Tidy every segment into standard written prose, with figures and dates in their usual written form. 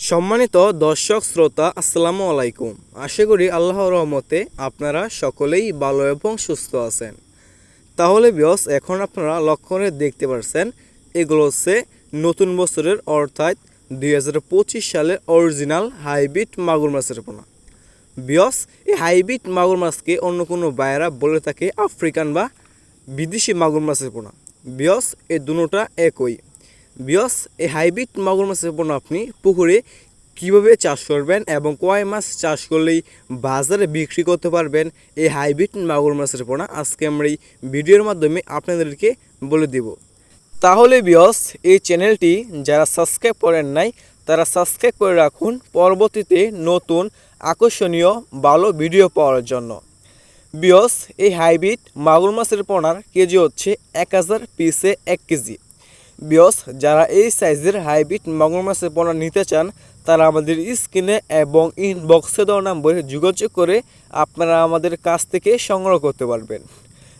সম্মানিত দর্শক শ্রোতা আসসালামু আলাইকুম। আশা করি আল্লাহর রহমতে আপনারা সকলেই ভালো এবং সুস্থ আছেন। তাহলে বিয়স এখন আপনারা লক্ষ্য করে দেখতে পাচ্ছেন এগুলো হচ্ছে নতুন বছরের অর্থাৎ 2025 সালের অরিজিনাল হাইব্রিড মাগুর মাছের পোনা। বিয়স এই হাইব্রিড মাগুর মাছকে অন্য কোনো বাইরা বলে থাকে আফ্রিকান বা বিদেশি মাগুর মাছের পোনা। বিয়স এই দুটোটা একই। বিয়স এই হাইব্রিড মাগুর মাছের পোনা আপনি পুকুরে কীভাবে চাষ করবেন এবং কয় মাছ চাষ করলেই বাজারে বিক্রি করতে পারবেন এই হাইব্রিড মাগুর মাছের পোনা আজকে আমরা এই ভিডিওর মাধ্যমে আপনাদেরকে বলে দেব। তাহলে বিয়স এই চ্যানেলটি যারা সাবস্ক্রাইব করেন নাই তারা সাবস্ক্রাইব করে রাখুন পরবর্তীতে নতুন আকর্ষণীয় ভালো ভিডিও পাওয়ার জন্য। বিয়স এই হাইব্রিড মাগুর মাছের পোনার কেজি হচ্ছে 1000 পিসে 1 কেজি। বিয়স যারা এই সাইজের হাইব্রিড মাগুর মাছের পোনা নিতে চান তারা আমাদের স্ক্রিনে এবং ইনবক্সে দেওয়া নম্বরে যোগাযোগ করে আপনারা আমাদের কাছ থেকে সংগ্রহ করতে পারবেন।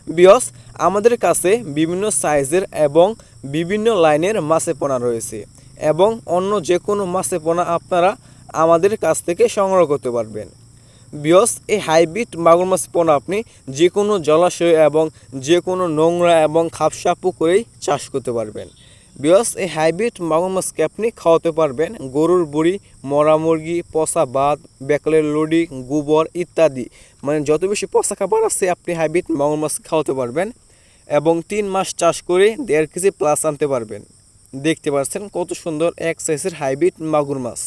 বিয়স আমাদের কাছে বিভিন্ন সাইজের এবং বিভিন্ন লাইনের মাছের পোনা রয়েছে এবং অন্য যে কোনো মাছের পোনা আপনারা আমাদের কাছ থেকে সংগ্রহ করতে পারবেন। বিয়স এই হাইব্রিড মাগুর মাছ পোনা আপনি যে কোনো জলাশয় এবং যে কোনো নোংরা এবং খাপসা পুকুরেই চাষ করতে পারবেন। বিয়স এই হাইব্রিড মাগুর মাছকে আপনি খাওয়াতে পারবেন গরুর বুড়ি, মরা মুরগি, পচা ভাত, বেকালের লুডি, গোবর ইত্যাদি, মানে যত বেশি পচা খাবার আছে আপনি হাইব্রিড মাগুর মাছ খাওয়াতে পারবেন এবং 3 মাস চাষ করে 1.5 কেজি প্লাস আনতে পারবেন। দেখতে পাচ্ছেন কত সুন্দর এক সাইজের হাইব্রিড মাগুর মাছ।